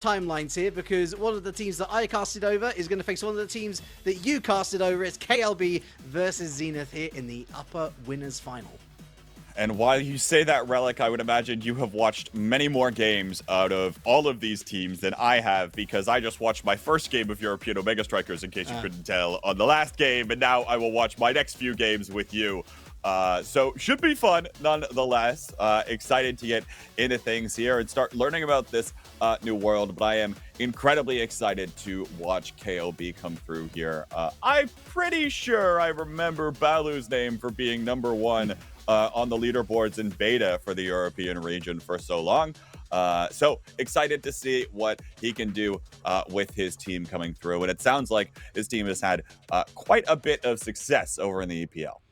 timelines here, because one of the teams that I casted over is going to face one of the teams that you casted over. It's KLB versus Zenith here in the upper winners final. And while you say that, Reliq, I would imagine you have watched many more games out of all of these teams than I have, because I just watched my first game of European Omega Strikers, in case you couldn't tell, on the last game, and now I will watch my next few games with you. So should be fun nonetheless. Excited to get into things here and start learning about this new world, but I am incredibly excited to watch KLB come through here. I'm pretty sure I remember Balu's name for being #1 on the leaderboards in beta for the European region for so long. So excited to see what he can do with his team coming through. And it sounds like his team has had quite a bit of success over in the EPL.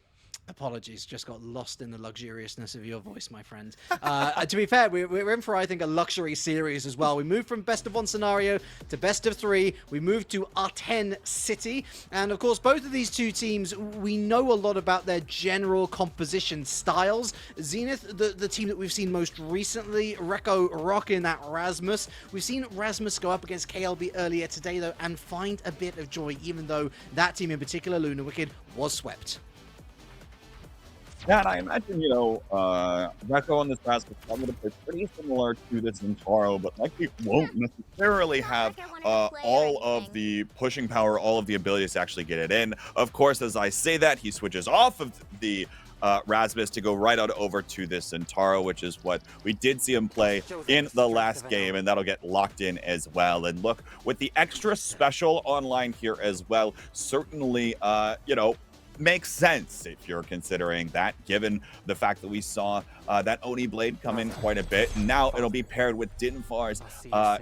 Apologies, just got lost in the luxuriousness of your voice, my friend. To be fair, we're in for, I think, a luxury series as well. We moved from best of 1 scenario to best of 3. We moved to R10 City. And of course, both of these two teams, we know a lot about their general composition styles. Zenith, the team that we've seen most recently, Rekko rocking that Rasmus. We've seen Rasmus go up against KLB earlier today, though, and find a bit of joy, even though that team in particular, Luna Wicked, was swept. Yeah, and I imagine, Rekko on this basket is going to play pretty similar to this Zentaro, but likely won't necessarily have all of the pushing power, all of the abilities to actually get it in. Of course, as I say that, he switches off of the Rasmus to go right out over to this Zentaro, which is what we did see him play in the last game, and that'll get locked in as well. And look, with the extra special online here as well, certainly, makes sense if you're considering that, given the fact that we saw that Oni Blade come in quite a bit. And now it'll be paired with Dinfar's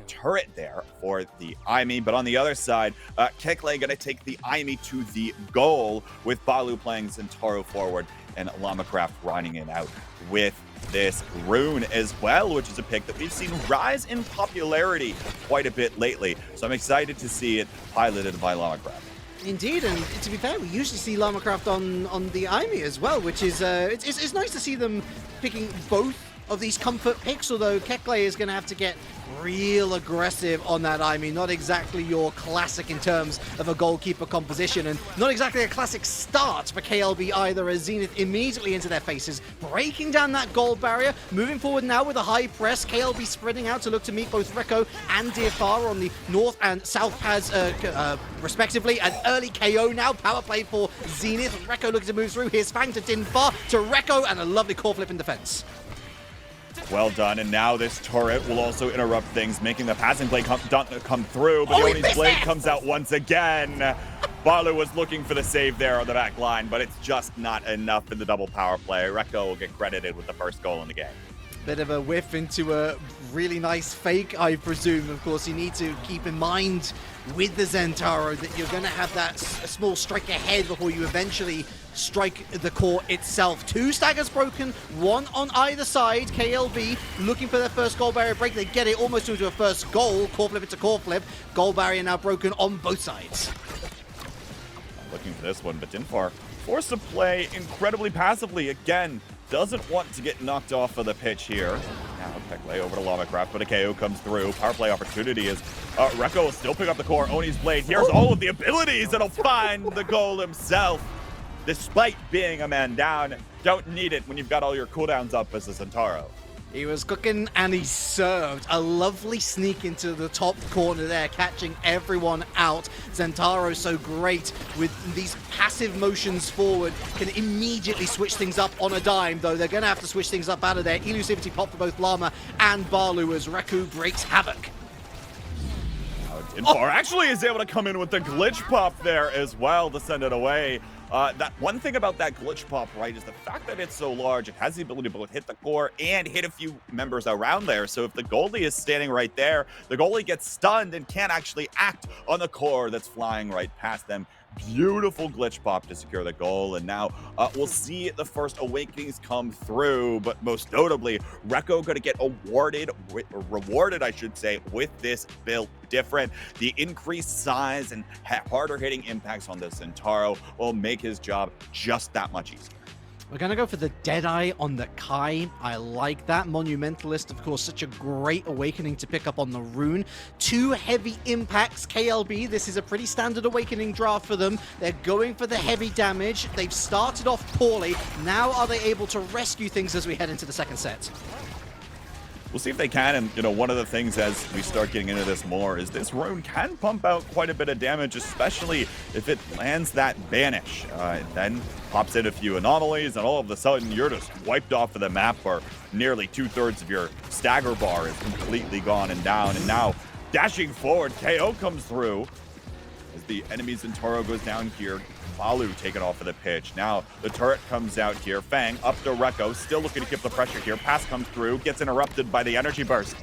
turret there for the Aimi. But on the other side, Kekle going to take the Aimi to the goal, with Balu playing Zentaro forward and Lamacraft running it out with this Rune as well, which is a pick that we've seen rise in popularity quite a bit lately. So I'm excited to see it piloted by Lamacraft. Indeed, and to be fair, we usually see Lamacraft on the Aimi as well, which is it's nice to see them picking both of these comfort picks, although Kekle is going to have to get real aggressive on that Aimi. Not exactly your classic in terms of a goalkeeper composition, and not exactly a classic start for KLB either, as Zenith immediately into their faces, breaking down that goal barrier, moving forward now with a high press. KLB spreading out to look to meet both Rekko and Dinfar on the north and south pads respectively. An early KO now, power play for Zenith. Rekko looking to move through. Here's Fang to Dinfar, to Rekko, and a lovely core flip in defense. Well done, and now this turret will also interrupt things, making the passing play come through, but Yoni's blade comes out once again. Balu was looking for the save there on the back line, but it's just not enough in the double power play. Rekko will get credited with the first goal in the game. Bit of a whiff into a really nice fake, I presume. Of course, you need to keep in mind with the Zentaro that you're going to have that small strike ahead before you eventually strike the core itself. 2 staggers broken, 1 on either side. KLB looking for their first goal barrier break. They get it almost into a first goal. Core flip into core flip. Goal barrier now broken on both sides. Looking for this one, but Dinfar forced to play incredibly passively again. Doesn't want to get knocked off of the pitch here. Now Kekle over to Lamacraft, but a KO comes through. Power play opportunity is Rekko will still pick up the core. Oni's blade. Here's all of the abilities that'll find the goal himself. Despite being a man down, don't need it when you've got all your cooldowns up as a Zentaro. He was cooking and he served. A lovely sneak into the top corner there, catching everyone out. Zentaro so great with these passive motions forward, can immediately switch things up on a dime, though they're going to have to switch things up out of there. Elusivity pop for both Lama and Balu as Rekko breaks havoc. Dinfar actually is able to come in with the glitch pop there as well to send it away. That one thing about that glitch pop, right, is the fact that it's so large. It has the ability to both hit the core and hit a few members around there. So if the goalie is standing right there, the goalie gets stunned and can't actually act on the core that's flying right past them. Beautiful glitch pop to secure the goal, and now we'll see the first awakenings come through, but most notably, Rekko going to get rewarded, I should say, with this build different. The increased size and harder hitting impacts on the Zentaro will make his job just that much easier. We're going to go for the Deadeye on the Kai. I like that. Monumentalist, of course, such a great awakening to pick up on the rune. 2 heavy impacts, KLB. This is a pretty standard awakening draft for them. They're going for the heavy damage. They've started off poorly. Now are they able to rescue things as we head into the second set? We'll see if they can, and, you know, one of the things as we start getting into this more is this rune can pump out quite a bit of damage, especially if it lands that banish. It then pops in a few anomalies, and all of a sudden, you're just wiped off of the map, or nearly 2/3 of your stagger bar is completely gone and down, and now, dashing forward, KO comes through as the enemy Zentaro goes down here. Balu taken off of the pitch. Now the turret comes out here. Fang up to Rekko, still looking to keep the pressure here. Pass comes through, gets interrupted by the energy burst.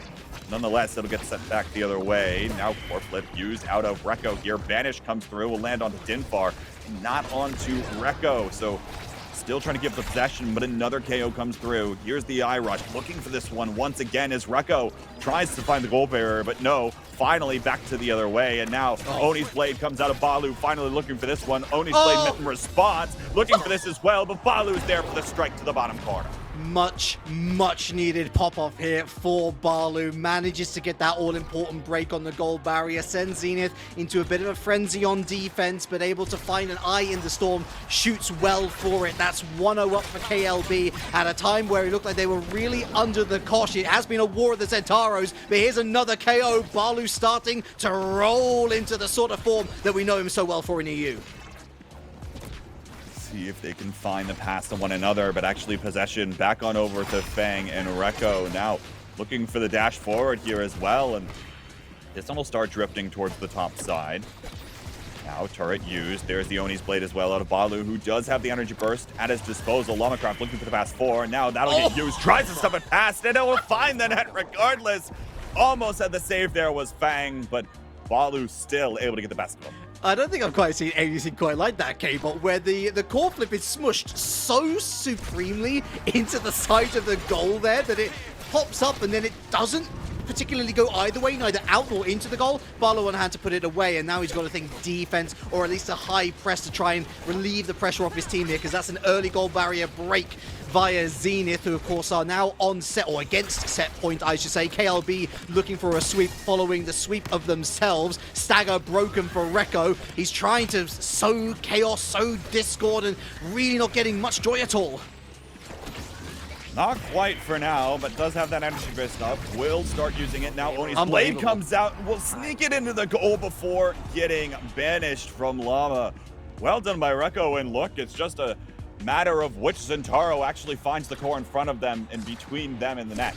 Nonetheless, it'll get sent back the other way. Now core flip used out of Rekko here. Banish comes through, will land onto Dinfar, not onto Rekko. So still trying to give the possession, but another KO comes through. Here's the eye rush, looking for this one once again as Rekko tries to find the goal barrier, but no. Finally back to the other way, and now Oni's blade comes out of Balu, finally looking for this one. Oni's blade met in response, looking for this as well, but Balu's there for the strike to the bottom corner. Much needed pop-off here for Balu. Manages to get that all-important break on the goal barrier. Sends Zenith into a bit of a frenzy on defense, but able to find an eye in the storm. Shoots well for it. That's 1-0 up for KLB at a time where it looked like they were really under the cosh. It has been a war of the Zentaros, but here's another KO. Balu starting to roll into the sort of form that we know him so well for in EU. See if they can find the pass to one another, but actually possession back on over to Fang and Rekko. Now looking for the dash forward here as well, and this one will start drifting towards the top side. Now turret used. There's the Oni's blade as well out of Balu, who does have the energy burst at his disposal. Lamacraft looking for the pass 4. Now that'll get used. Tries to stuff it past, and it will find the net regardless. Almost had the save there was Fang, but Balu still able to get the best of him. I don't think I've quite seen anything quite like that, Kbot, where the core flip is smushed so supremely into the side of the goal there that it pops up and then it doesn't particularly go either way, neither out or into the goal. Balu on hand to put it away, and now he's got to think defense, or at least a high press to try and relieve the pressure off his team here, because that's an early goal barrier break via Zenith, who of course are now on set, or against set point, I should say. KLB looking for a sweep following the sweep of themselves. Stagger broken for Rekko. He's trying to sow chaos, sow discord, and really not getting much joy at all. Not quite for now, but does have that energy burst up. Will start using it now. Oni's blade comes out and will sneak it into the goal before getting banished from Llama. Well done by Rekko, and look, it's just a matter of which Zentaro actually finds the core in front of them and between them and the net.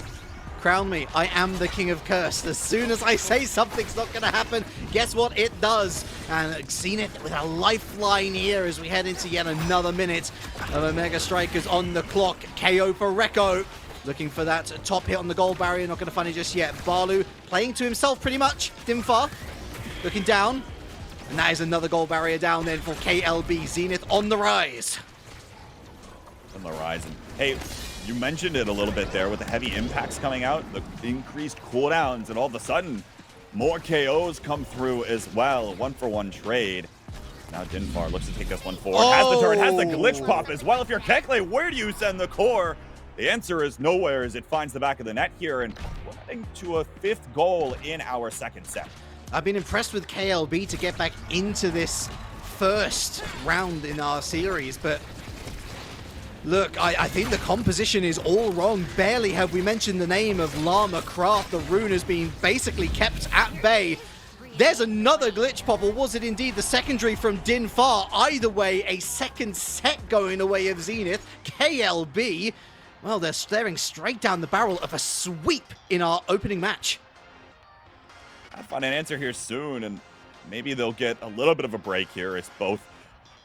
Crown me, I am the king of cursed. As soon as I say something's not going to happen, guess what? It does. And Zenith with a lifeline here as we head into yet another minute of Omega Strikers on the clock. KO for Rekko. Looking for that top hit on the goal barrier. Not going to find it just yet. Balu playing to himself pretty much. Dinfar looking down. And that is another goal barrier down then for KLB. Zenith on the rise. On the rise. And hey, you mentioned it a little bit there with the heavy impacts coming out, the increased cooldowns, and all of a sudden, more KOs come through as well. 1-for-1 trade. Now Dinfar looks to take this one forward. Has the turret, has the glitch pop as well. If you're Kekle, where do you send the core? The answer is nowhere as it finds the back of the net here, and we're heading to a 5th goal in our second set. I've been impressed with KLB to get back into this first round in our series, but look, I think the composition is all wrong. Barely have we mentioned the name of Lamacraft. The rune has been basically kept at bay. There's another glitch pop, or was it indeed the secondary from Dinfar? Either way, a second set going away of Zenith. KLB, well, they're staring straight down the barrel of a sweep in our opening match. I'll find an answer here soon, and maybe they'll get a little bit of a break here as both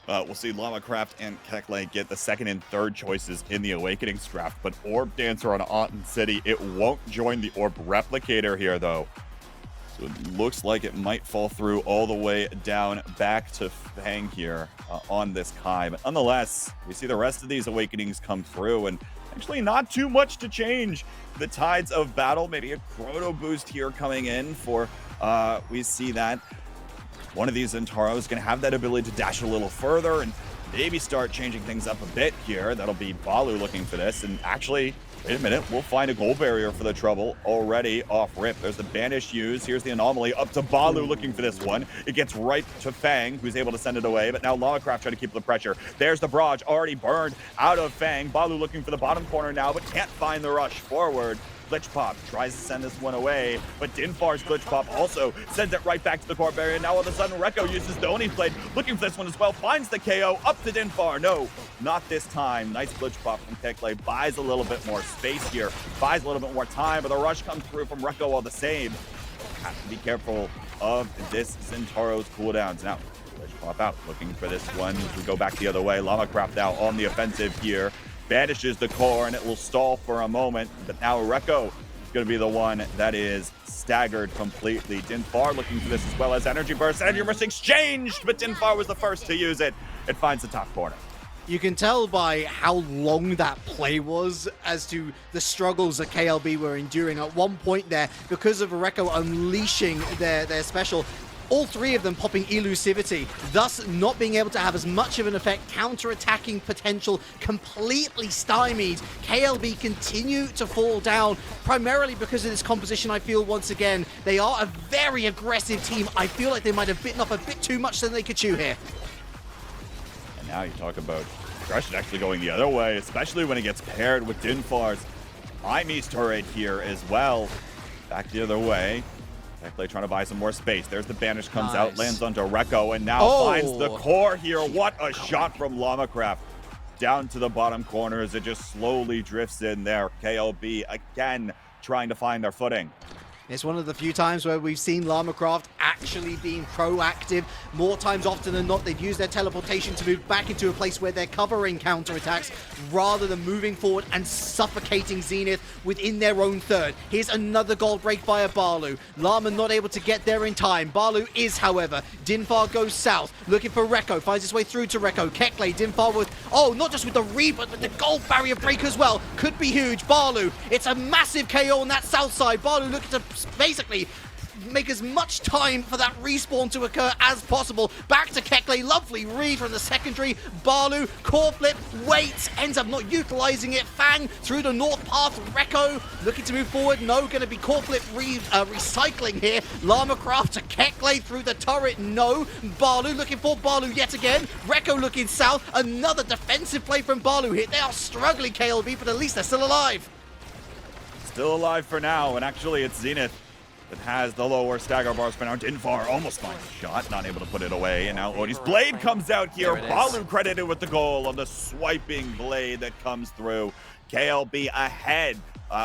we'll see Lamacraft and Kekle get the second and third choices in the Awakenings draft, but Orb Dancer on Auten City, it won't join the Orb Replicator here, though. So it looks like it might fall through all the way down back to Fang here on this Kai. But nonetheless, we see the rest of these Awakenings come through, and actually not too much to change the tides of battle. Maybe a Chrono boost here coming in for, we see that one of these Zentaros is going to have that ability to dash a little further, and maybe start changing things up a bit here. That'll be Balu looking for this. And actually, wait a minute, we'll find a goal barrier for the trouble already off rip. There's the banish used. Here's the anomaly up to Balu looking for this one. It gets right to Fang, who's able to send it away. But now Lamacraft trying to keep the pressure. There's the barrage already burned out of Fang. Balu looking for the bottom corner now, but can't find the rush forward. Glitch Pop tries to send this one away, but Dinfar's Glitch Pop also sends it right back to the core barrier. Now all of a sudden, Rekko uses the Oni Blade, looking for this one as well, finds the KO, up to Dinfar. No, not this time. Nice Glitch Pop from Kekle, buys a little bit more space here, buys a little bit more time, but the rush comes through from Rekko all the same. Have to be careful of this Zenitaro's cooldowns. Now, Glitch Pop out, looking for this one to go back the other way. Lamacraft now on the offensive here. Banishes the core, and it will stall for a moment. But now Rekko is going to be the one that is staggered completely. Dinfar looking for this as well as Energy Burst. Energy Burst exchanged, but Dinfar was the first to use it. It finds the top corner. You can tell by how long that play was as to the struggles that KLB were enduring at one point there because of Rekko unleashing their special. All three of them popping elusivity, thus not being able to have as much of an effect. Counter-attacking potential completely stymied. KLB continue to fall down, primarily because of this composition. I feel once again, they are a very aggressive team. I feel like they might have bitten off a bit too much than they could chew here. And now you talk about aggression actually going the other way, especially when it gets paired with Dinfar's Imes turret here as well. Back the other way. Kekle trying to buy some more space. There's the banish, comes out, lands onto Rekko, and now finds the core here. What a shot from Lamacraft. Down to the bottom corner as it just slowly drifts in there. KLB again trying to find their footing. It's one of the few times where we've seen Lamacraft actually being proactive. More times often than not, they've used their teleportation to move back into a place where they're covering counterattacks rather than moving forward and suffocating Zenith within their own third. Here's another gold break by a Balu. Lama not able to get there in time. Balu is, however. Dinfar goes south, looking for Rekko, finds his way through to Rekko. Kekle, Dinfar with, not just with the read, but with the gold barrier break as well. Could be huge. Balu, it's a massive KO on that south side. Balu looking to basically make as much time for that respawn to occur as possible. Back to Kekle, lovely read from the secondary. Balu, core flip, waits, ends up not utilizing it. Fang through the north path. Rekko looking to move forward. No, going to be core flip recycling here. Lamacraft to Kekle through the turret. No. Balu looking for Balu yet again. Rekko looking south. Another defensive play from Balu here. They are struggling, KLB, but at least they're still alive. Still alive for now, and actually it's Zenith that has the lower stagger bars for now. Dinfar almost finds a shot, not able to put it away, and now Odi's blade comes out here. Balu credited with the goal on the swiping blade that comes through. KLB ahead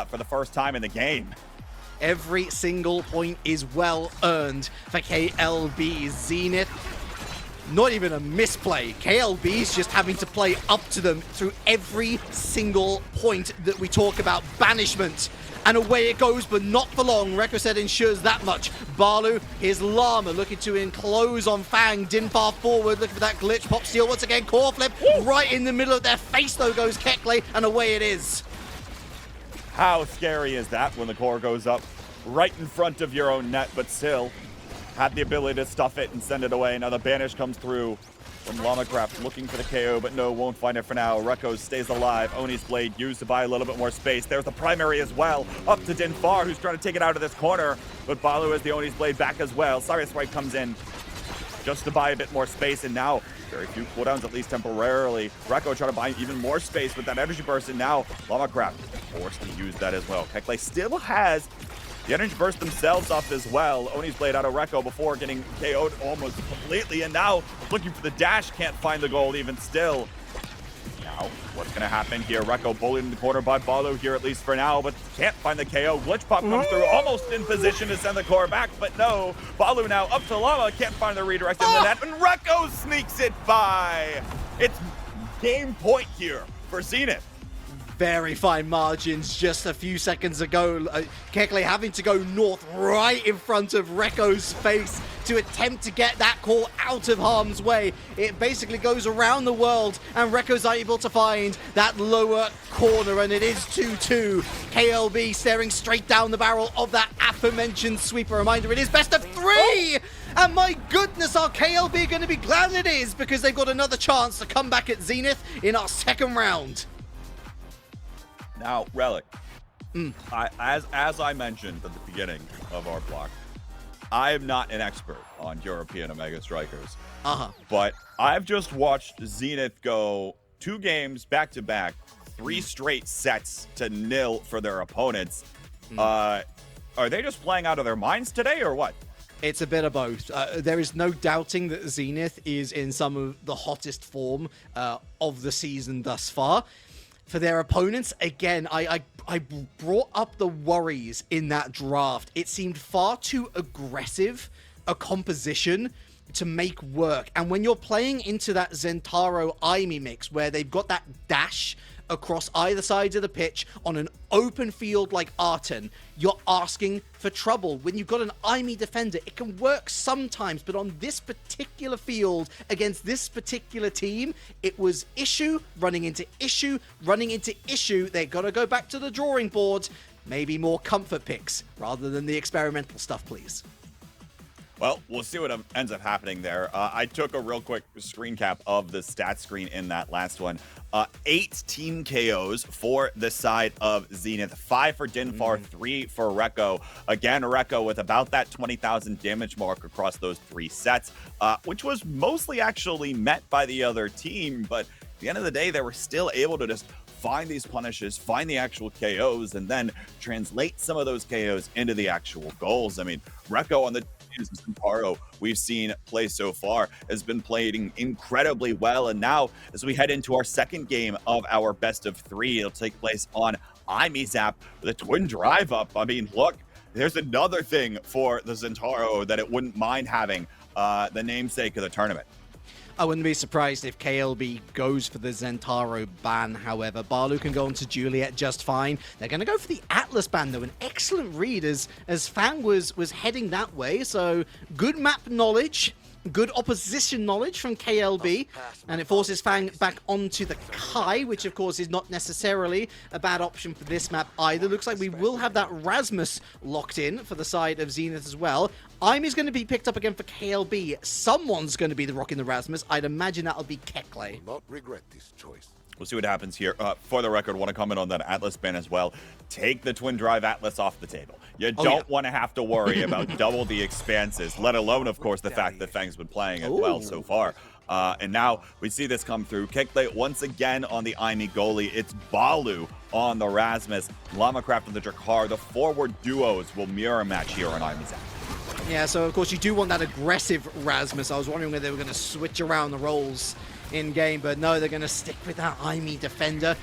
for the first time in the game. Every single point is well earned for KLB. Zenith, not even a misplay. KLB's just having to play up to them through every single point that we talk about. Banishment. And away it goes, but not for long. Rekkosed ensures that much. Balu, here's Lama looking to enclose on Fang. Dinfar forward, looking for that glitch. Pop steal once again. Core flip right in the middle of their face, though, goes Kekle, and away it is. How scary is that when the core goes up right in front of your own net, but still had the ability to stuff it and send it away. Now the banish comes through from Lamacraft, looking for the KO, but no, won't find it for now. Rekkosed stays alive. Oni's blade used to buy a little bit more space. There's the primary as well, up to Dinfar, who's trying to take it out of this corner, but Balu has the Oni's blade back as well. Cyrus Wright comes in just to buy a bit more space, and now very few cooldowns, at least temporarily. Rekko trying to buy even more space with that energy burst, and now Lamacraft forced to use that as well. Kekle still has the energy burst themselves up as well. Oni's blade out of Rekko before getting KO'd almost completely, and now looking for the dash, can't find the gold even still. Now, what's going to happen here? Rekko bullied in the corner by Balu here, at least for now, but can't find the KO. Glitch Pop comes through, almost in position to send the core back, but no. Balu now up to Lama, can't find the redirect in the net, and Rekko sneaks it by. It's game point here for Zenith. Very fine margins just a few seconds ago. Kekle having to go north right in front of Rekko's face. to attempt to get that core out of harm's way. It basically goes around the world, and Rekkosed able to find that lower corner, and it is 2-2. KLB staring straight down the barrel of that aforementioned sweeper. Reminder, it is best of 3! And my goodness, are KLB going to be glad it is, because they've got another chance to come back at Zenith in our second round. Now, Reliq, as I mentioned at the beginning of our block, I am not an expert on European Omega Strikers. But I've just watched Zenith go 2 games back-to-back, 3 straight sets to 0 for their opponents. Are they just playing out of their minds today, or what? It's a bit of both. There is no doubting that Zenith is in some of the hottest form of the season thus far. For their opponents, again, I brought up the worries in that draft. It seemed far too aggressive a composition to make work. And when you're playing into that Zentaro Aimi mix, where they've got that dash across either side of the pitch on an open field like Arten, you're asking for trouble. When you've got an Aimi defender, it can work sometimes, but on this particular field, against this particular team, it was issue, running into issue, running into issue. They got to go back to the drawing board. Maybe more comfort picks rather than the experimental stuff, please. Well, we'll see what ends up happening there. I took a real quick screen cap of the stat screen in that last one. 8 team KOs for the side of Zenith, 5 for Dinfar, 3 for Rekko. Again, Rekko with about that 20,000 damage mark across those 3 sets, which was mostly actually met by the other team. But at the end of the day, they were still able to just find these punishes, find the actual KOs, and then translate some of those KOs into the actual goals. I mean, Rekko on the Zentaro we've seen play so far has been playing incredibly well, and now as we head into our second game of our best of 3, it'll take place on Imizap with a Twindrive up. I mean, look, there's another thing for the Zentaro that it wouldn't mind having, the namesake of the tournament. I wouldn't be surprised if KLB goes for the Zentaro ban, however. Balu can go on to Juliet just fine. They're going to go for the Atlas ban, though. An excellent read as Fang was heading that way. So good map knowledge, good opposition knowledge from KLB. And it forces Fang back onto the Kai, which, of course, is not necessarily a bad option for this map either. Looks like we will have that Rasmus locked in for the side of Zenith as well. Aimi's going to be picked up again for KLB. Someone's going to be the rock in the Rasmus. I'd imagine that'll be Kekle. Not regret this choice. We'll see what happens here. For the record, want to comment on that Atlas ban as well. Take the Twindrive Atlas off the table. You don't want to have to worry about double the expanses, let alone, of course, the fact that Fang's been playing it well so far. And now we see this come through. Kekle once again on the Aimi goalie. It's Balu on the Rasmus. Lamacraft and the Drakar. The forward duos will mirror match here on Aimi's app. Yeah, so of course you do want that aggressive Rasmus. I was wondering whether they were going to switch around the roles in game, but no, they're going to stick with that Aimi defender.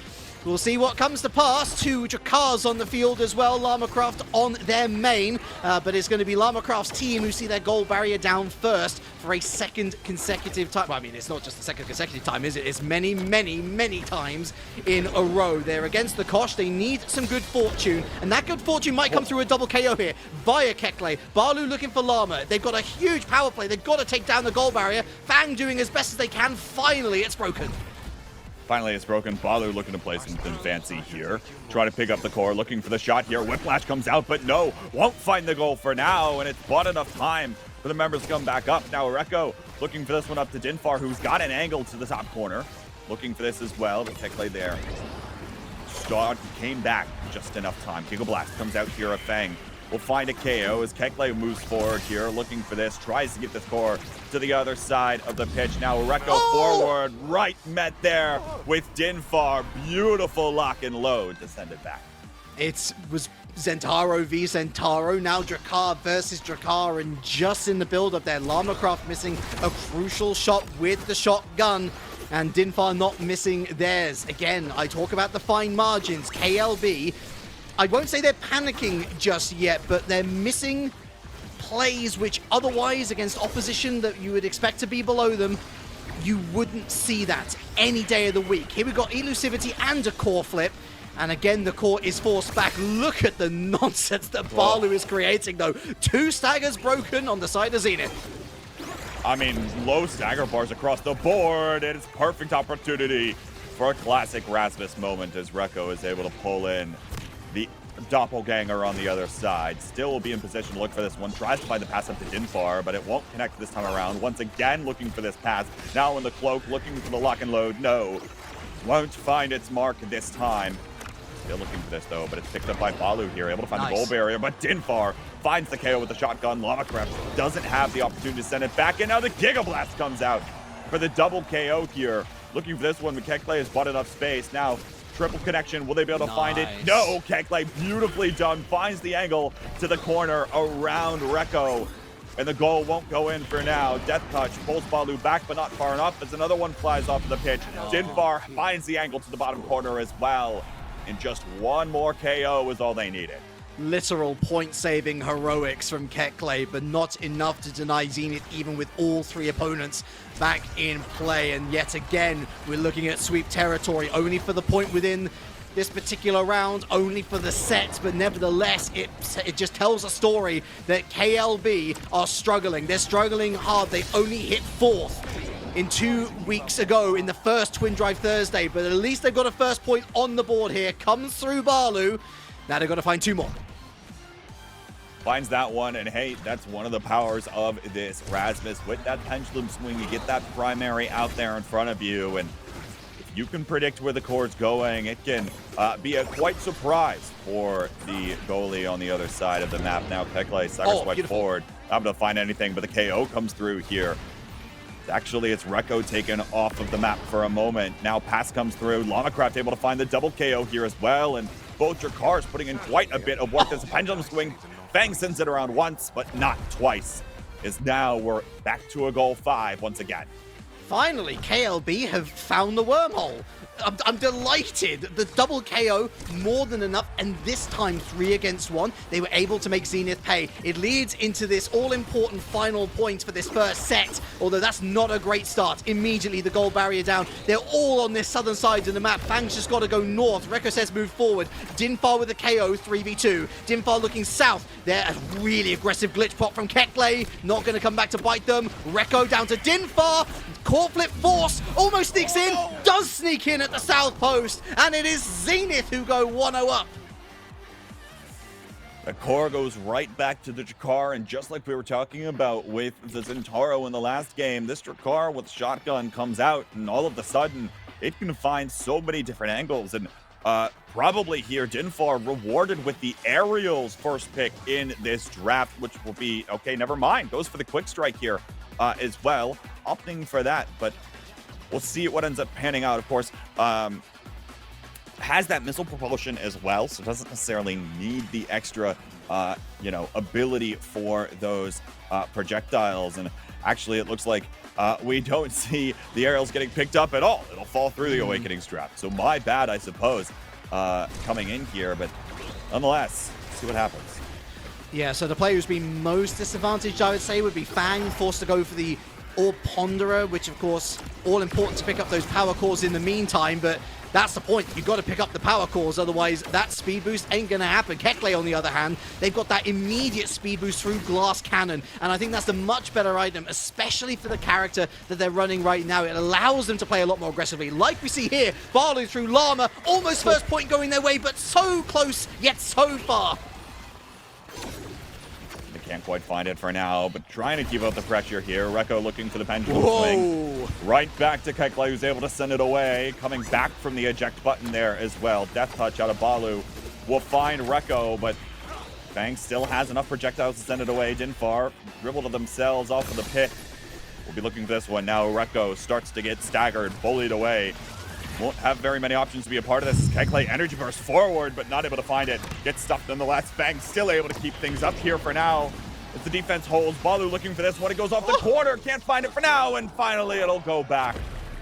We'll see what comes to pass. 2 Drakars on the field as well. Lamacraft on their main, but it's going to be Lamacraft's team who see their goal barrier down first for a second consecutive time. Well, I mean, it's not just the second consecutive time, is it? It's many, many, many times in a row. They're against the Kosh. They need some good fortune, and that good fortune might come through a double KO here via Kekle. Balu looking for Lama. They've got a huge power play. They've got to take down the goal barrier. Fang doing as best as they can. Finally, it's broken. Finally, it's broken. Balu looking to play something fancy here. Try to pick up the core, looking for the shot here. Whiplash comes out, but no, won't find the goal for now, and it's bought enough time for the members to come back up. Now, Rekko looking for this one up to Dinfar, who's got an angle to the top corner. Looking for this as well, but Kekle there. Start came back just enough time. Kegel Blast comes out here, a Fang will find a KO as Kekle moves forward here, looking for this, tries to get this core to the other side of the pitch. Now Rekko forward, right met there with Dinfar. Beautiful lock and load to send it back. It was Zentaro v Zentaro, now Drakar versus Drakar, and just in the build-up there, Lamacraft missing a crucial shot with the shotgun, and Dinfar not missing theirs. Again, I talk about the fine margins. KLB, I won't say they're panicking just yet, but they're missing plays which otherwise, against opposition that you would expect to be below them, you wouldn't see that any day of the week. Here we've got elusivity and a core flip, And again, the core is forced back. Look at the nonsense that Balu is creating, though. 2 staggers broken on the side of Zenith. I mean, low stagger bars across the board. It is perfect opportunity for a classic Rasmus moment as Rekko is able to pull in the doppelganger on the other side. Still will be in position to look for this one. Tries to find the pass up to Dinfar, but it won't connect this time around. Once again, looking for this pass. Now in the cloak, looking for the lock and load. No, won't find its mark this time. Still looking for this, though, but it's picked up by Balu here, able to find the goal barrier, but Dinfar finds the KO with the shotgun. Lamacraft doesn't have the opportunity to send it back, and now the Giga Blast comes out for the double KO here. Looking for this one, but Kekle has bought enough space. Now, triple connection, will they be able to find it? No, Kekle, beautifully done, finds the angle to the corner around Rekko, and the goal won't go in for now. Death Touch pulls Balu back, but not far enough, as another one flies off of the pitch. Dinfar finds the angle to the bottom corner as well. And just one more KO is all they needed. Literal point-saving heroics from Kekle, but not enough to deny Zenith, even with all 3 opponents back in play. And yet again, we're looking at sweep territory, only for the point within this particular round, only for the set, but nevertheless, it just tells a story that KLB are struggling. They're struggling hard. They only hit 4th. In 2 weeks ago in the first Twindrive Thursday, but at least they've got a first point on the board here. Comes through Balu. Now they've got to find 2 more. Finds that one, and hey, that's one of the powers of this Rasmus. With that pendulum swing, you get that primary out there in front of you, and if you can predict where the core's going, it can be a quite surprise for the goalie on the other side of the map. Now Kekle sucker swipe forward, not able to find anything, but the KO comes through here. Actually, it's Rekko taken off of the map for a moment. Now pass comes through. Lamacraft able to find the double KO here as well. And both your cars putting in quite a bit of work. There's a pendulum swing. Fang sends it around once, but not twice. As now we're back to a goal 5 once again. Finally, KLB have found the wormhole. I'm delighted. The double KO, more than enough, and this time 3 against 1. They were able to make Zenith pay. It leads into this all-important final point for this first set, although that's not a great start. Immediately, the goal barrier down. They're all on this southern side of the map. Fang's just got to go north. Rekkosed move forward. Dinfar with a KO, 3v2. Dinfar looking south. There, a really aggressive glitch pop from Kekle. Not going to come back to bite them. Rekko down to Dinfar. Core flip force, almost sneaks in, does sneak in at the south post, and it is Zenith who go 1-0 up. The core goes right back to the Jakar, and just like we were talking about with the Zentaro in the last game, this Jakar with shotgun comes out, and all of a sudden, it can find so many different angles, and probably here, Dinfar rewarded with the Aerials first pick in this draft, which will be, okay, never mind, goes for the quick strike here as well, opting for that, but we'll see what ends up panning out. Of course, has that missile propulsion as well, so doesn't necessarily need the extra, ability for those projectiles. And actually, it looks like we don't see the aerials getting picked up at all. It'll fall through the Awakening strap. So my bad, I suppose, coming in here, but nonetheless, see what happens. Yeah, so the player who's been most disadvantaged, I would say, would be Fang, forced to go for the Orb Ponderer, which, of course, all important to pick up those power cores in the meantime, but that's the point. You've got to pick up the power cores, otherwise that speed boost ain't going to happen. Kekle, on the other hand, they've got that immediate speed boost through Glass Cannon, and I think that's a much better item, especially for the character that they're running right now. It allows them to play a lot more aggressively, like we see here. Balu through Llama, almost first point going their way, but so close, yet so far. Can't quite find it for now, but trying to keep out the pressure here. Rekko looking for the pendulum swing. Right back to Kekle, who's able to send it away. Coming back from the eject button there as well. Death Touch out of Balu will find Rekko, but Fang still has enough projectiles to send it away. Dinfar dribble to themselves off of the pit. We'll be looking for this one now. Rekko starts to get staggered, bullied away. Won't have very many options to be a part of this. Kekle energy burst forward, but not able to find it. Gets stuffed nonetheless. Fang still able to keep things up here for now. As the defense holds, Balu looking for this one. It goes off the corner. Can't find it for now. And finally, it'll go back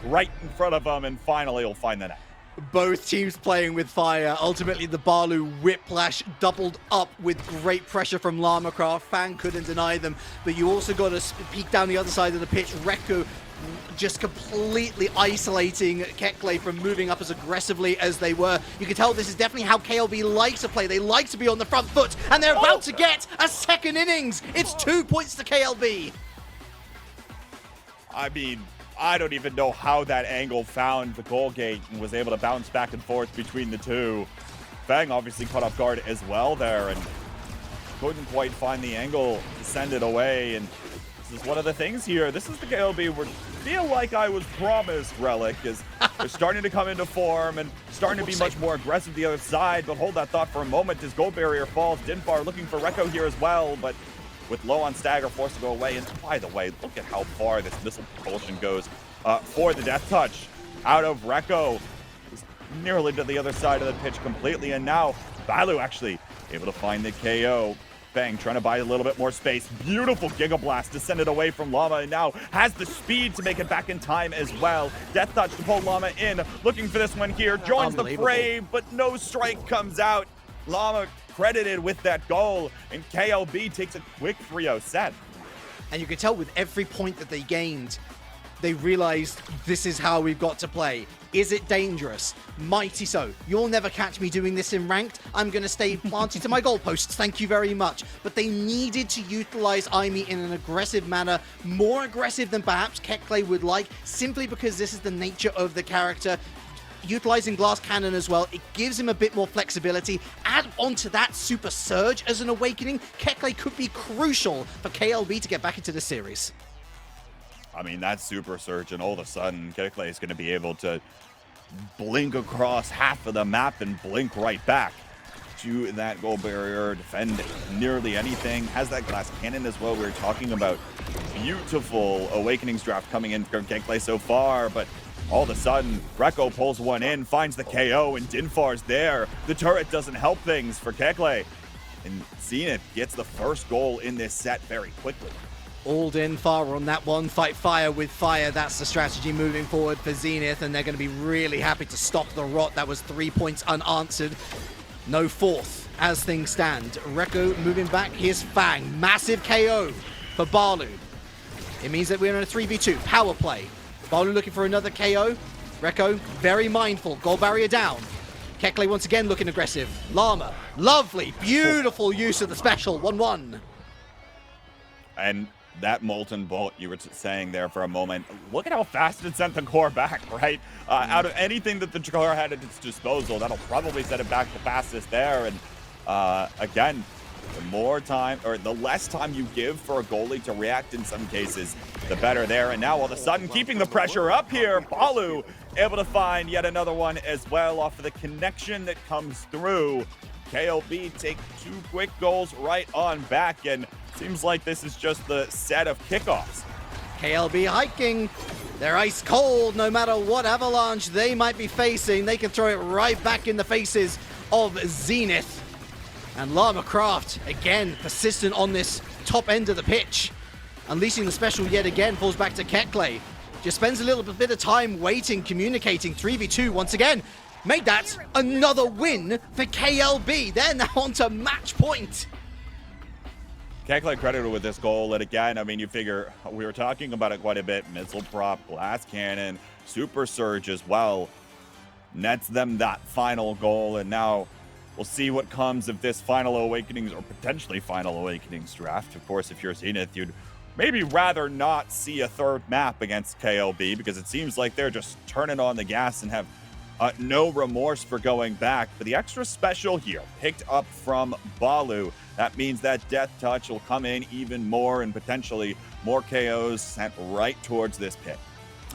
right in front of him. And finally, he'll find the net. Both teams playing with fire. Ultimately, the Balu whiplash doubled up with great pressure from Lamacraft. Fang couldn't deny them, but you also got to peek down the other side of the pitch. Rekko just completely isolating Kekle from moving up as aggressively as they were. You can tell this is definitely how KLB like to play. They like to be on the front foot, and they're about to get a second innings. It's 2 points to KLB. I mean, I don't even know how that angle found the goal gate and was able to bounce back and forth between the two. Fang obviously caught off guard as well there and couldn't quite find the angle to send it away. And this is one of the things here. This is the KLB where I feel like I was promised, Reliq, is they're starting to come into form and starting to be much more aggressive the other side. But hold that thought for a moment. His goal barrier falls. Dinfar looking for Rekko here as well, but with low on stagger, forced to go away. And by the way, look at how far this missile propulsion goes for the death touch out of Rekko. He's nearly to the other side of the pitch completely. And now Balu actually able to find the KO. Fang trying to buy a little bit more space. Beautiful Giga Blast to send it away from Llama, and now has the speed to make it back in time as well. Death touch to pull Llama in. Looking for this one here. Joins the fray, but no strike comes out. Llama credited with that goal, and KLB takes a quick 3-0 set. And you could tell with every point that they gained, they realized this is how we've got to play. Is it dangerous? Mighty so. You'll never catch me doing this in ranked. I'm going to stay planted to my goalposts. Thank you very much. But they needed to utilize Aimee in an aggressive manner, more aggressive than perhaps Kekle would like, simply because this is the nature of the character. Utilizing Glass Cannon as well, it gives him a bit more flexibility. Add onto that Super Surge as an awakening, Kekle could be crucial for KLB to get back into the series. I mean, that Super Surge, and all of a sudden, Kekle is going to be able to blink across half of the map and blink right back to that goal barrier, defend nearly anything. Has that Glass Cannon as well. We were talking about beautiful Awakenings draft coming in from Kekle so far, but all of a sudden, Rekko pulls one in, finds the KO, and Dinfar's there. The turret doesn't help things for Kekle. And Zenith gets the first goal in this set very quickly. All Dinfar on that one. Fight fire with fire. That's the strategy moving forward for Zenith, and they're going to be really happy to stop the rot. That was 3 points unanswered. No fourth as things stand. Rekko moving back. Here's Fang. Massive KO for Balu. It means that we're in a 3v2 power play. Balu looking for another KO. Rekko very mindful. Goal barrier down. Kekle once again looking aggressive. Llama. Lovely. Beautiful use of the special. 1-1. And that Molten Bolt you were saying there for a moment, look at how fast it sent the core back, right? Out of anything that the core had at its disposal, that'll probably set it back the fastest there. And again, the more time, or the less time you give for a goalie to react in some cases, the better there. And now all of a sudden, keeping the pressure up here, Balu able to find yet another one as well off of the connection that comes through. KLB take 2 quick goals right on back, and seems like this is just the set of kickoffs. KLB hiking. They're ice cold no matter what avalanche they might be facing. They can throw it right back in the faces of Zenith. And Lamacraft, again, persistent on this top end of the pitch. Unleashing the special yet again, falls back to Kekle. Just spends a little bit of time waiting, communicating. 3v2 once again. Made that another win for KLB. They're now on to match point. Kekle credited with this goal, and again, I mean, you figure, we were talking about it quite a bit, missile prop, Glass Cannon, Super Surge as well, nets them that final goal, and now we'll see what comes of this final Awakenings, or potentially final Awakenings draft. Of course, if you're Zenith, you'd maybe rather not see a third map against KLB, because it seems like they're just turning on the gas and have no remorse for going back. But the extra special here, picked up from Balu, that means that Death Touch will come in even more, and potentially more KOs sent right towards this pit.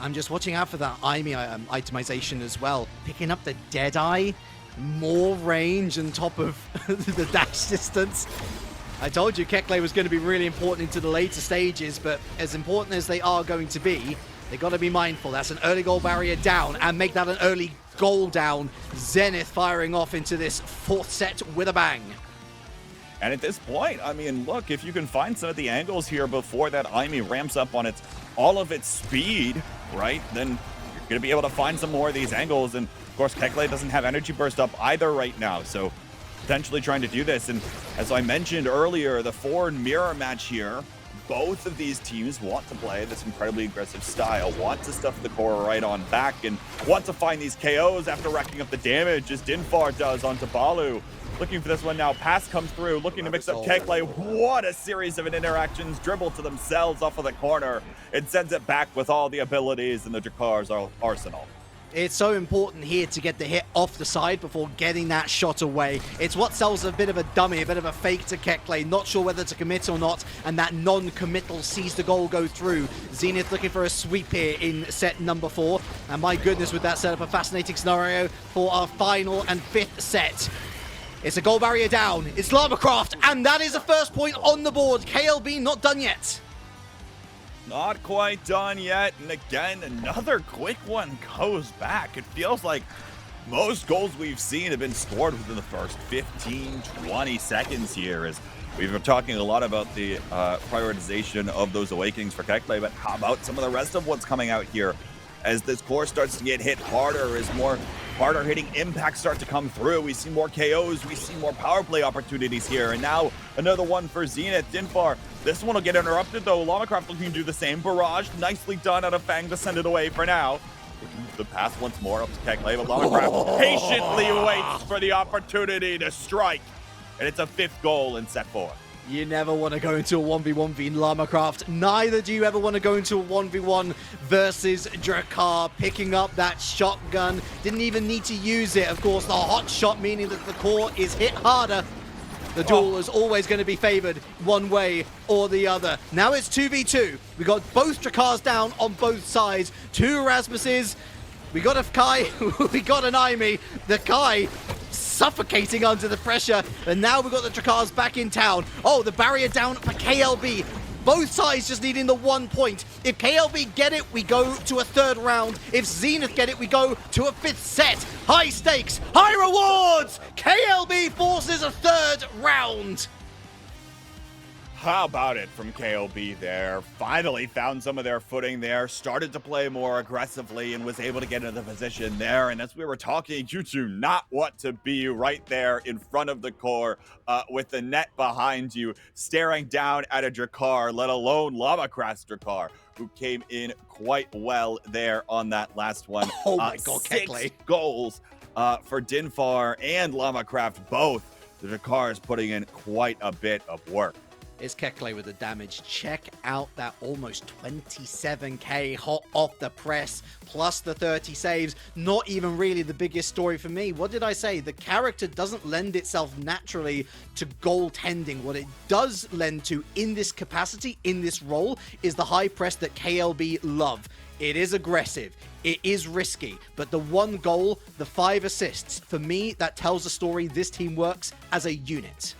I'm just watching out for that Aimee itemization as well. Picking up the Deadeye, more range on top of the dash distance. I told you Kekle was going to be really important into the later stages, but as important as they are going to be, they got to be mindful. That's an early goal barrier down, and make that an early goal down. Zenith firing off into this 4th set with a bang. And at this point, I mean, look, if you can find some of the angles here before that Aimee ramps up on all of its speed, right, then you're going to be able to find some more of these angles. And of course, Kekle doesn't have energy burst up either right now, so potentially trying to do this. And as I mentioned earlier, the forward mirror match here, both of these teams want to play this incredibly aggressive style, want to stuff the core right on back, and want to find these KOs after racking up the damage, as Dinfar does onto Balu. Looking for this one now. Pass comes through, looking to mix up Kekle. What a series of interactions. Dribble to themselves off of the corner. It sends it back with all the abilities in the Drakar's arsenal. It's so important here to get the hit off the side before getting that shot away. It's what sells a bit of a dummy, a bit of a fake to Kekle. Not sure whether to commit or not, and that non-committal sees the goal go through. Zenith looking for a sweep here in set number 4. And my goodness, would that set up a fascinating scenario for our final and 5th set. It's a goal barrier down. It's Lamacraft, and that is the first point on the board. KLB not done yet. Not quite done yet, and again, another quick one goes back. It feels like most goals we've seen have been scored within the first 15, 20 seconds here, as we've been talking a lot about the prioritization of those awakenings for Kekle, but how about some of the rest of what's coming out here? As this core starts to get hit harder, as more harder hitting impacts start to come through, we see more KOs, we see more power play opportunities here, and now another one for Zenith. Dinfar, this one will get interrupted though. Lamacraft looking to do the same. Barrage, nicely done out of Fang to send it away for now. The pass once more up to Kekle, but Lamacraft patiently waits for the opportunity to strike, and it's a 5th goal in set 4. You never want to go into a 1v1 in Lamacraft. Neither do you ever want to go into a 1v1 versus Drakar. Picking up that shotgun. Didn't even need to use it. Of course, the hot shot, meaning that the core is hit harder. The duel is always going to be favored one way or the other. Now it's 2v2. We got both Drakars down on both sides. 2 Rasmuses. We got a Kai. We got an Aimi. The Kai suffocating under the pressure, and now we've got the Drakars back in town. Oh, the barrier down for KLB. Both sides just needing the 1 point. If KLB get it, we go to a 3rd round. If Zenith get it, we go to a 5th set. High stakes, high rewards. KLB forces a 3rd round. How about it from KLB there? Finally found some of their footing there, started to play more aggressively, and was able to get into the position there. And as we were talking, Juju not what to be right there in front of the core with the net behind you, staring down at a Drakar, let alone Lamacraft's Drakar, who came in quite well there on that last one. Oh my God, 6 Kekle. goals for Dinfar and Lamacraft both. The Drakar is putting in quite a bit of work. It's Kekle with the damage. Check out that almost 27k hot off the press, plus the 30 saves. Not even really the biggest story for me. What did I say? The character doesn't lend itself naturally to goaltending. What it does lend to in this capacity, in this role, is the high press that KLB love. It is aggressive, it is risky, but the 1 goal, the 5 assists, for me, that tells the story this team works as a unit.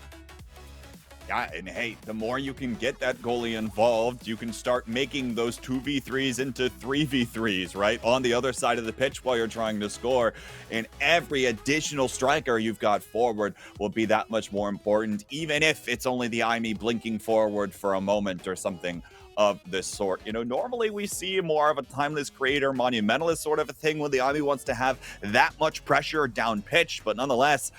Yeah, and hey, the more you can get that goalie involved, you can start making those 2v3s into 3v3s, right? On the other side of the pitch while you're trying to score. And every additional striker you've got forward will be that much more important, even if it's only the Aimi blinking forward for a moment or something of this sort. You know, normally we see more of a timeless creator, monumentalist sort of a thing when the Aimi wants to have that much pressure down pitch, but nonetheless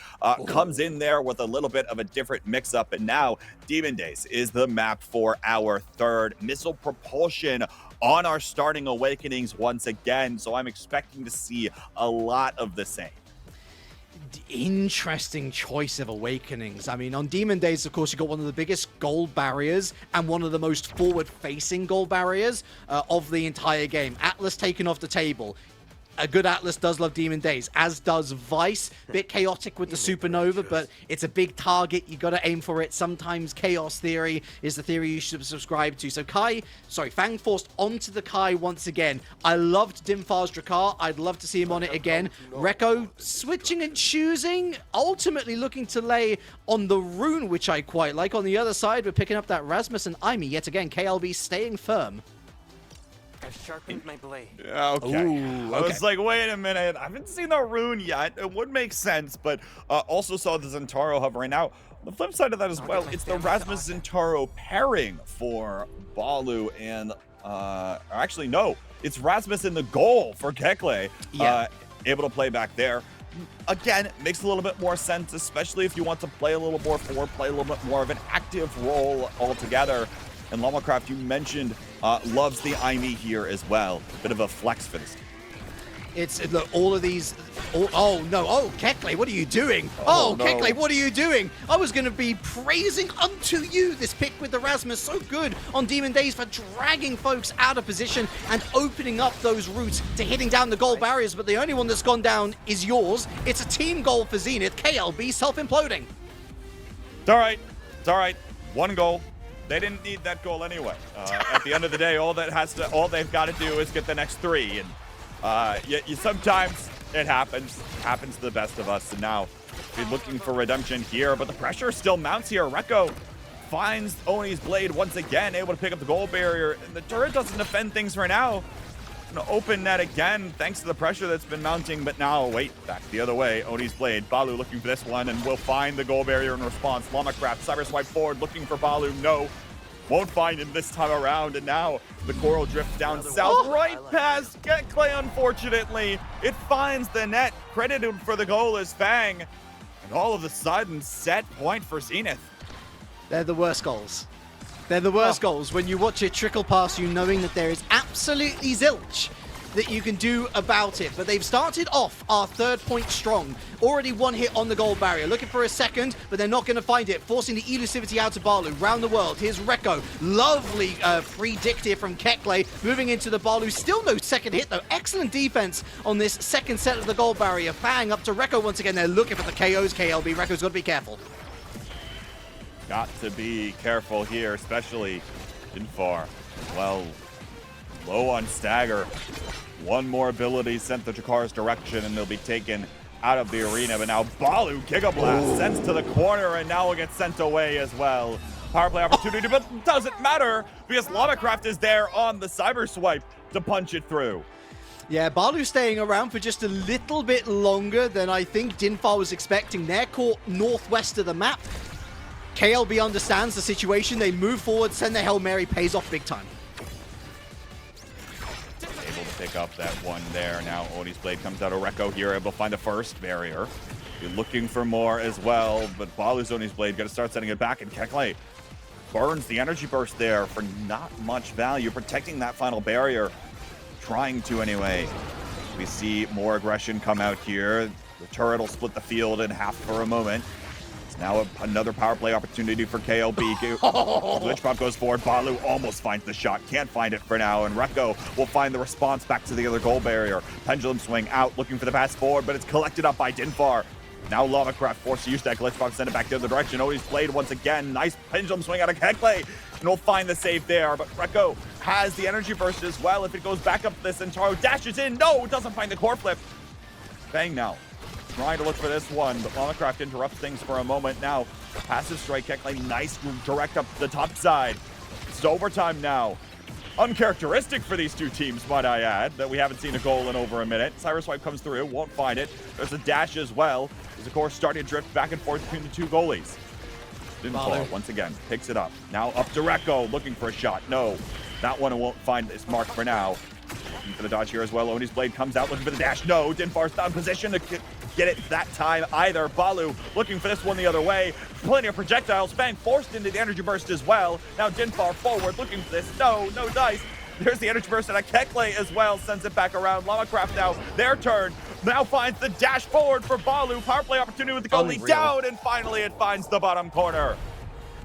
comes in there with a little bit of a different mix-up. And now Demon Days is the map for our 3rd. Missile propulsion on our starting awakenings once again, so I'm expecting to see a lot of the same. Interesting choice of awakenings. I mean, on Demon Days, of course, you got one of the biggest goal barriers and one of the most forward-facing goal barriers of the entire game. Atlas taken off the table. A good Atlas does love Demon Days, as does Vice. Bit chaotic with the Supernova, but it's a big target. You got to aim for it. Sometimes Chaos Theory is the theory you should subscribe to. So Fang forced onto the Kai once again. I loved Dinfar's Drakar. I'd love to see him on it again. Rekko switching and choosing, ultimately looking to lay on the Rune, which I quite like. On the other side, we're picking up that Rasmus and Aimi yet again. KLB staying firm. I've sharpened my blade. Okay. Ooh, I was like, wait a minute. I haven't seen the Rune yet. It would make sense, but also saw the Zentaro hovering. Now, on the flip side of that as well, it's the Rasmus Zentaro pairing for Balu and actually, no, it's Rasmus in the goal for Kekle. Yeah. Able to play back there. Again, makes a little bit more sense, especially if you want to play a little more forward, play a little bit more of an active role altogether. And Lamacraft, you mentioned, loves the IME here as well. Bit of a flex for this team. It's look, all of these. Oh no! Oh, Kekle, what are you doing? Oh, no. Kekle, what are you doing? I was going to be praising unto you this pick with the Rasmus. So good on Demon Days for dragging folks out of position and opening up those routes to hitting down the goal barriers. But the only one that's gone down is yours. It's a team goal for Zenith. KLB self-imploding. It's all right. It's all right. One goal. They didn't need that goal anyway. At the end of the day, all they've got to do is get the next 3. And you sometimes it happens to the best of us. And now we're looking for redemption here, but the pressure still mounts here. Rekko finds Oni's blade once again, able to pick up the goal barrier. And the turret doesn't defend things for now. Gonna open that again, thanks to the pressure that's been mounting. But now, wait, back the other way. Oni's blade. Balu looking for this one, and will find the goal barrier in response. Lamacraft, cyber swipe forward, looking for Balu. No, won't find him this time around. And now the coral drifts down south, right past Kekle. Unfortunately, it finds the net. Credited for the goal is Fang, and all of a sudden, set point for Zenith. They're the worst goals. They're the worst goals when you watch it trickle past you, knowing that there is absolutely zilch that you can do about it. But they've started off our 3rd point strong. Already 1 hit on the goal barrier. Looking for a second, but they're not going to find it. Forcing the elusivity out of Balu. Round the world. Here's Rekko. Lovely free dict here from Kekle. Moving into the Balu. Still no second hit, though. Excellent defense on this second set of the goal barrier. Fang up to Rekko once again. They're looking for the KOs. KLB. Rekko's got to be careful. Got to be careful here, especially Dinfar. Well, low on stagger. One more ability sent the Jakar's direction, and they'll be taken out of the arena. But now Balu, Giga Blast, sends to the corner, and now will get sent away as well. Power play opportunity, but doesn't matter because Lamacraft is there on the cyber swipe to punch it through. Yeah, Balu staying around for just a little bit longer than I think Dinfar was expecting. They're caught northwest of the map. KLB understands the situation. They move forward, send their Hail Mary, pays off big time. Able to pick up that one there. Now Oni's blade comes out of Rekko here, able to find the first barrier. You're looking for more as well, but Balu's Oni's blade got to start sending it back, and Kekle burns the energy burst there for not much value, protecting that final barrier. Trying to anyway. We see more aggression come out here. The turret will split the field in half for a moment. Now another power play opportunity for KLB. Glitch Pop goes forward. Balu almost finds the shot. Can't find it for now. And Rekko will find the response back to the other goal barrier. Pendulum swing out, looking for the pass forward, but it's collected up by Dinfar. Now Lamacraft forced to use that Glitch Pop, send it back the other direction. He's played once again. Nice pendulum swing out of Kekle. And we'll find the save there. But Rekko has the energy burst as well. If it goes back up this, and Taro dashes in. No, doesn't find the core flip. Bang now. Trying to look for this one, but Lamacraft interrupts things for a moment now. Passive strike, Kekle, nice direct up the top side. It's overtime now. Uncharacteristic for these two teams, might I add, that we haven't seen a goal in over a minute. Cyber Swipe comes through, won't find it. There's a dash as well. There's of course starting to drift back and forth between the two goalies. Didn't fall, once again, picks it up. Now up to Rekko, looking for a shot. No, that one won't find its mark for now. Looking for the dodge here as well. Oni's blade comes out, looking for the dash. No, Dinfar's not in position to get it that time either. Balu looking for this one the other way. Plenty of projectiles. Fang forced into the energy burst as well. Now Dinfar forward looking for this. No dice. There's the energy burst, and a Kekle as well sends it back around. Lamacraft now, their turn. Now finds the dash forward for Balu. Power play opportunity with the goalie down, and finally it finds the bottom corner.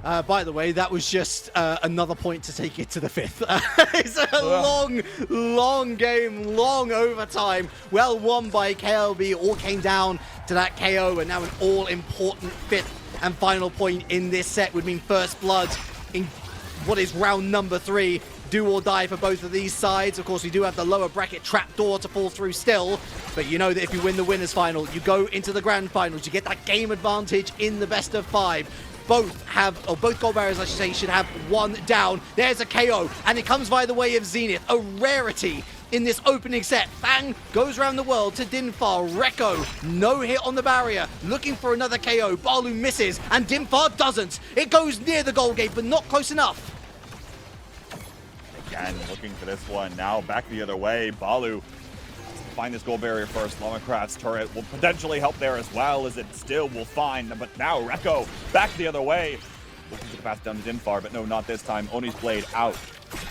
By the way, that was just another point to take it to the 5th. It's a long game, long overtime. Well won by KLB. All came down to that KO, and now an all-important 5th and final point in this set would mean first blood in what is round number 3. Do or die for both of these sides. Of course, we do have the lower bracket trapdoor to fall through still, but you know that if you win the winners final, you go into the grand finals. You get that game advantage in the best of 5. Both goal barriers, I should say, should have one down. There's a KO, and it comes by the way of Zenith, a rarity in this opening set. Fang goes around the world to Dinfar. Rekko, no hit on the barrier, looking for another KO. Balu misses, and Dinfar doesn't. It goes near the goal gate, but not close enough. again, looking for this one. Now back the other way. Balu find this gold barrier first. Lamacraft's turret will potentially help there as well, as it still will find. But now Rekko back the other way. Looking for the pass down to Dinfar, but no, not this time. Oni's blade out.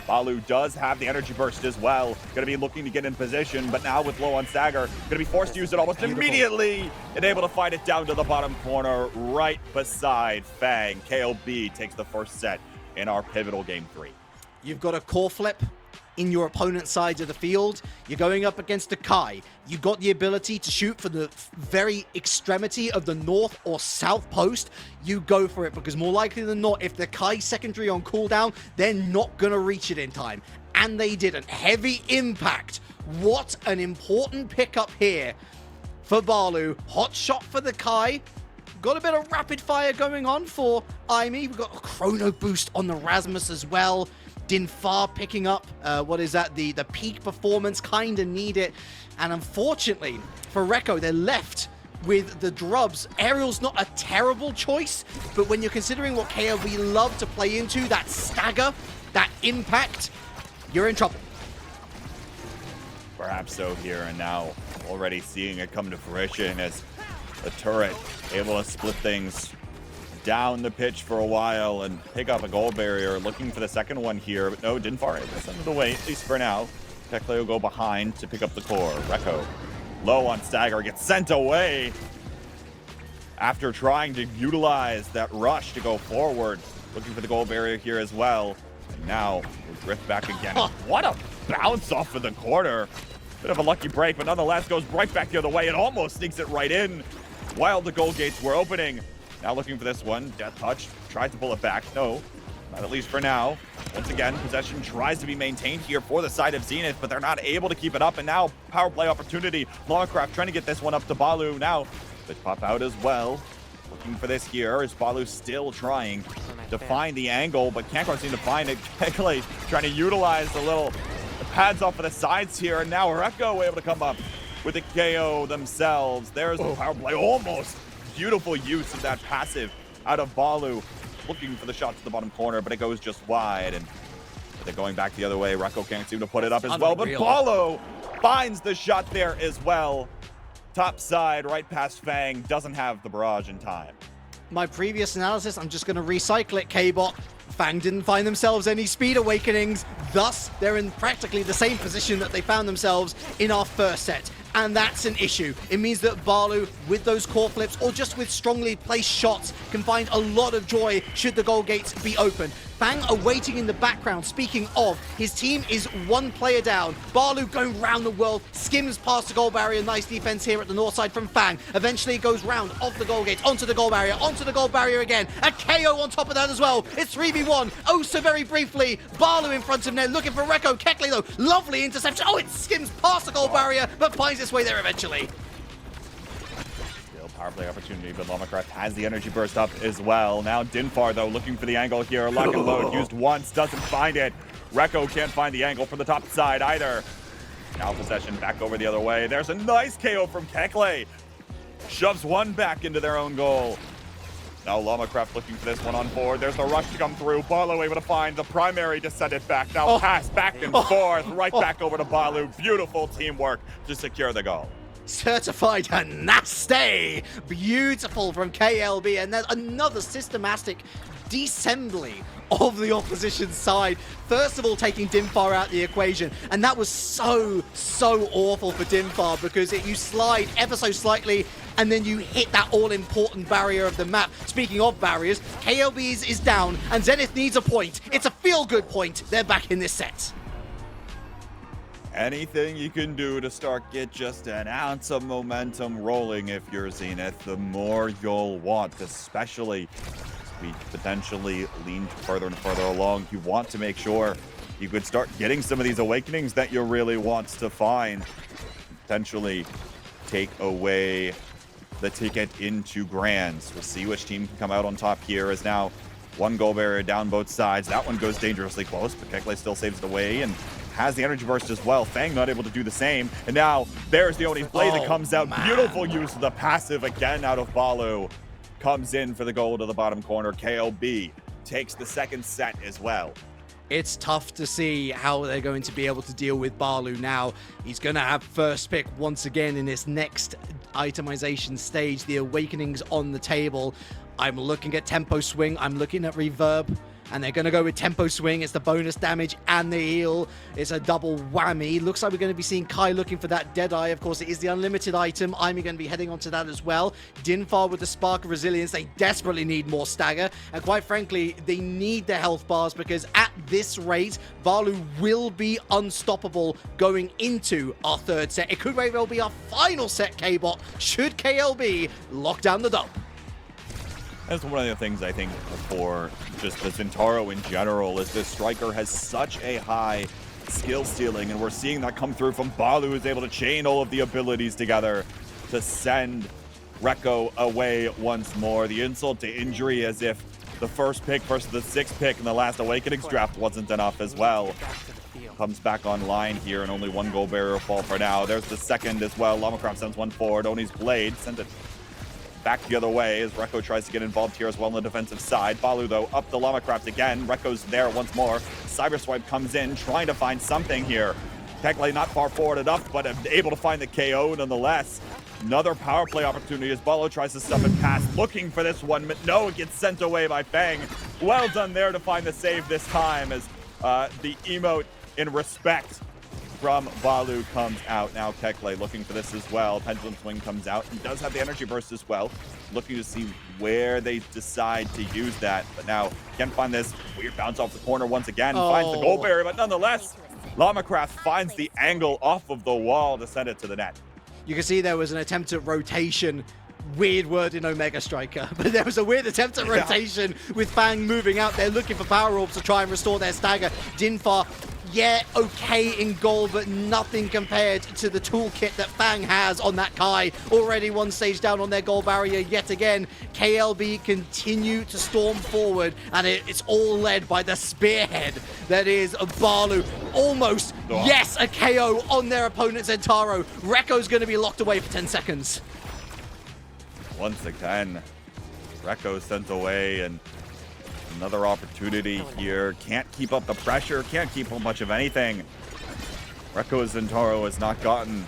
Balu does have the energy burst as well. Going to be looking to get in position, but now with low on stagger, going to be forced to use it almost immediately. And able to find it down to the bottom corner right beside Fang. KLB takes the first set in our pivotal game 3. You've got a core flip in your opponent's side of the field. You're going up against a Kai. You got the ability to shoot for the very extremity of the north or south post. You go for it, because more likely than not, if the Kai's secondary on cooldown, they're not gonna reach it in time. And they didn't. Heavy impact. What an important pickup here for Balu. Hot shot for the Kai. Got a bit of rapid fire going on for Aimee. We've got a chrono boost on the Rasmus as well. Dinfar picking up, the peak performance, kind of need it. And unfortunately for Rekko, they're left with the Drubs. Aerial's not a terrible choice, but when you're considering what KLB love to play into, that stagger, that impact, you're in trouble. Perhaps so here and now. Already seeing it come to fruition as the turret able to split things down the pitch for a while and pick up a gold barrier, looking for the second one here, but no, Dinfar able to send it away, at least for now. Kekle will go behind to pick up the core. Rekko, low on stagger, gets sent away after trying to utilize that rush to go forward, looking for the gold barrier here as well. And now we'll drift back again. What a bounce off of the corner. Bit of a lucky break, but nonetheless goes right back the other way and almost sneaks it right in while the goal gates were opening. Now looking for this one. Death Touch tries to pull it back. No, not at least for now. Once again, possession tries to be maintained here for the side of Zenith, but they're not able to keep it up. And now power play opportunity. Lamacraft trying to get this one up to Balu. Now they pop out as well. Looking for this here is Balu still trying to find the angle, but can't quite seem to find it. Kekle trying to utilize the pads off of the sides here, and now Rekko able to come up with the KO themselves. There's the power play almost. Beautiful use of that passive out of Balu. Looking for the shot to the bottom corner, but it goes just wide. And they're going back the other way. Rekko can't seem to put it up as well, but Balu finds the shot there as well. Top side, right past Fang. Doesn't have the barrage in time. My previous analysis, I'm just going to recycle it, Kbot. Fang didn't find themselves any speed awakenings. Thus, they're in practically the same position that they found themselves in our first set. And that's an issue. It means that Balu, with those core flips or just with strongly placed shots, can find a lot of joy should the goal gates be open. Fang are waiting in the background. Speaking of, his team is one player down. Balu going round the world, skims past the goal barrier. Nice defense here at the north side from Fang. Eventually goes round off the goal gate, onto the goal barrier again. A KO on top of that as well. It's 3v1. Oh, so very briefly. Balu in front of Ned, looking for Rekko. Kekle, though, lovely interception. Oh, it skims past the goal barrier, but finds its way there eventually. Power play opportunity, but Lamacraft has the energy burst up as well. Now Dinfar, though, looking for the angle here. Lock and load used once, doesn't find it. Rekko can't find the angle from the top side either. Now possession back over the other way. There's a nice KO from Kekle. Shoves one back into their own goal. Now Lamacraft looking for this one on board. There's the rush to come through. Balu able to find the primary to send it back. Now pass back and forth, right back over to Balu. Beautiful teamwork to secure the goal. Certified nasty. Beautiful from KLB, and there's another systematic deassembly of the opposition side. First of all, taking Dinfar out the equation, and that was so awful for Dinfar, because you slide ever so slightly and then you hit that all-important barrier of the map. Speaking of barriers, KLB is down and Zenith needs a point. It's a feel-good point. They're back in this set. Anything you can do to start get just an ounce of momentum rolling if you're Zenith, the more you'll want, especially as we potentially lean further and further along. You want to make sure you could start getting some of these awakenings that you really want to find. Potentially take away the ticket into Grands. We'll see which team can come out on top here, as now one goal barrier down both sides. That one goes dangerously close, but Kekle still saves it away and has the energy burst as well. Fang not able to do the same. And now there's the Oni's blade that comes out. Man. Beautiful use of the passive again out of Balu. Comes in for the goal to the bottom corner. KLB takes the second set as well. it's tough to see how they're going to be able to deal with Balu now. He's going to have first pick once again in this next itemization stage. The Awakening's on the table. I'm looking at Tempo Swing. I'm looking at Reverb. And they're going to go with Tempo Swing. It's the bonus damage and the heal. It's a double whammy. Looks like we're going to be seeing Kai looking for that Deadeye. Of course, it is the unlimited item. I'm going to be heading onto that as well. Dinfar with the Spark of Resilience. They desperately need more stagger. And quite frankly, they need the health bars because at this rate, Balu will be unstoppable going into our third set. It could very well be our final set, Kbot, should KLB lock down the dump. That's one of the things I think for just the Zentaro in general is this striker has such a high skill ceiling, and we're seeing that come through from Balu, who's able to chain all of the abilities together to send Rekko away once more. The insult to injury, as if the first pick versus the sixth pick in the last Awakenings draft wasn't enough as well. Comes back online here, and only one goal barrier fall for now. There's the second as well. Lamacraft sends one forward. Oni's Blade sends it back the other way as Rekko tries to get involved here as well on the defensive side. Balu, though, up the Lamacraft again. Rekko's there once more. Cyberswipe comes in, trying to find something here. Kekle not far forward enough, but able to find the KO nonetheless. Another power play opportunity as Balu tries to stuff it past, looking for this one, but no, it gets sent away by Fang. Well done there to find the save this time as the emote in respect from Balu comes out. Now Kekle looking for this as well. Pendulum Swing comes out. He does have the energy burst as well. Looking to see where they decide to use that. But now can't find this. Weird bounce off the corner once again. Finds the goal barrier, but nonetheless, Lamacraft finds the angle off of the wall to send it to the net. You can see there was an attempt at rotation. Weird word in Omega Striker, but there was a weird attempt at rotation with Fang moving out there looking for power orbs to try and restore their stagger. Dinfar, yeah, okay in goal, but nothing compared to the toolkit that Fang has on that Kai. Already one stage down on their goal barrier yet again. KLB continue to storm forward, and it's all led by the spearhead that is Balu. Almost, yes, a KO on their opponent Zentaro. Rekko's going to be locked away for 10 seconds. Once again, Rekko sent away, and another opportunity here. Can't keep up the pressure, can't keep up much of anything. Rekko Zentaro has not gotten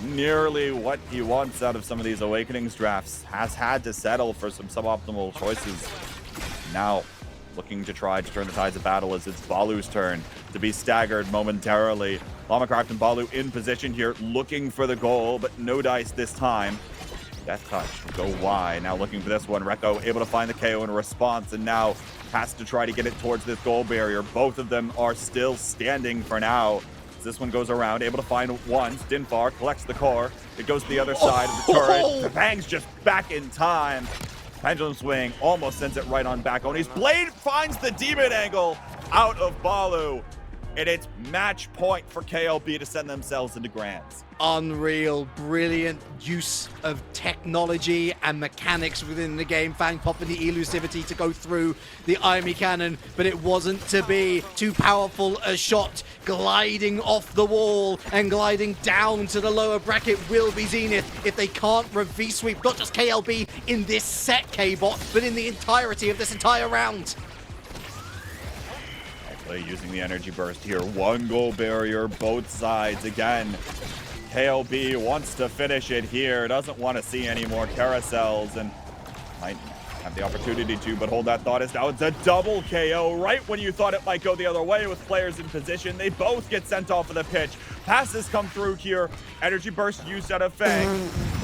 nearly what he wants out of some of these Awakenings drafts. Has had to settle for some suboptimal choices. Now, looking to try to turn the tides of battle as it's Balu's turn to be staggered momentarily. Lamacraft and Balu in position here, looking for the goal, but no dice this time. Death touch, go wide. Now looking for this one. Rekko able to find the KO in response, and now has to try to get it towards this goal barrier. Both of them are still standing for now. As this one goes around, able to find one. Dinfar collects the core. It goes to the other side of the turret. The Bang's just back in time. Pendulum Swing almost sends it right on back. Oni's Blade finds the demon angle out of Balu. And it's match point for KLB to send themselves into grands. Unreal, brilliant use of technology and mechanics within the game. Fang popping the elusivity to go through the Army Cannon, but it wasn't to be. Too powerful a shot, gliding off the wall and gliding down to the lower bracket will be Zenith if they can't V-sweep, not just KLB in this set, Kbot, but in the entirety of this entire round. Using the energy burst here. One goal barrier, both sides again. KLB wants to finish it here. Doesn't want to see any more carousels, and might have the opportunity to, but hold that thought. As now it's a double KO right when you thought it might go the other way with players in position. They both get sent off of the pitch. Passes come through here. Energy burst used out of Fang.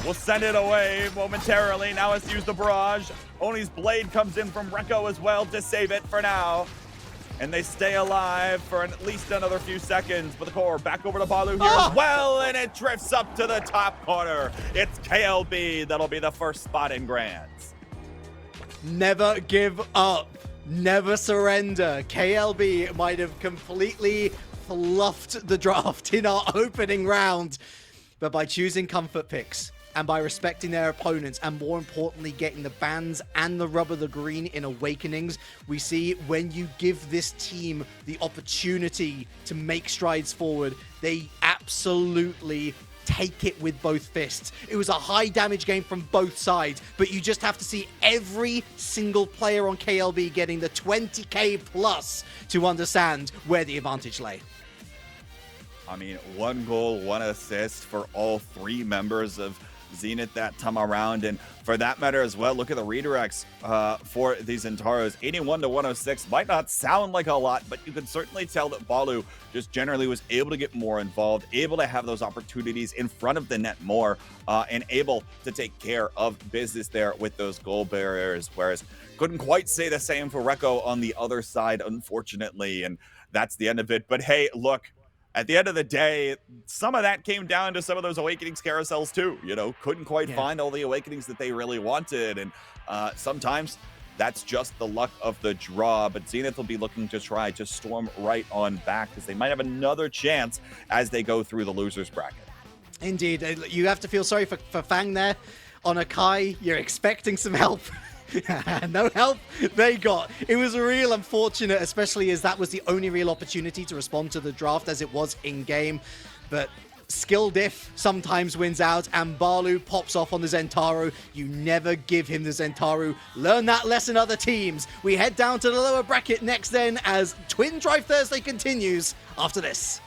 We'll send it away momentarily. Now let's use the barrage. Oni's Blade comes in from Rekko as well to save it for now. And they stay alive for at least another few seconds. But the core back over to Balu here as well, and it drifts up to the top corner. It's KLB that'll be the first spot in grands. Never give up. Never surrender. KLB might have completely fluffed the draft in our opening round. But by choosing comfort picks, and by respecting their opponents, and more importantly, getting the bans and the rub of the green in Awakenings, we see when you give this team the opportunity to make strides forward, they absolutely take it with both fists. It was a high damage game from both sides, but you just have to see every single player on KLB getting the 20k plus to understand where the advantage lay. I mean, 1 goal, 1 assist for all 3 members of Zenith that time around. And for that matter as well, look at the redirects for these Zentaros. 81 to 106 might not sound like a lot, but you can certainly tell that Balu just generally was able to get more involved, able to have those opportunities in front of the net more, and able to take care of business there with those goal barriers. Whereas couldn't quite say the same for Rekko on the other side, unfortunately. And that's the end of it. But hey, look, at the end of the day, some of that came down to some of those Awakenings carousels too. You know, couldn't quite find all the Awakenings that they really wanted. And sometimes that's just the luck of the draw. But Zenith will be looking to try to storm right on back because they might have another chance as they go through the losers bracket. Indeed. You have to feel sorry for Fang there. On a Kai, you're expecting some help. No help they got. It was real unfortunate, especially as that was the only real opportunity to respond to the draft as it was in-game. But skill diff sometimes wins out, and Balu pops off on the Zentaro. You never give him the Zentaro. Learn that lesson, other teams. We head down to the lower bracket next then as Twindrive Thursday continues after this.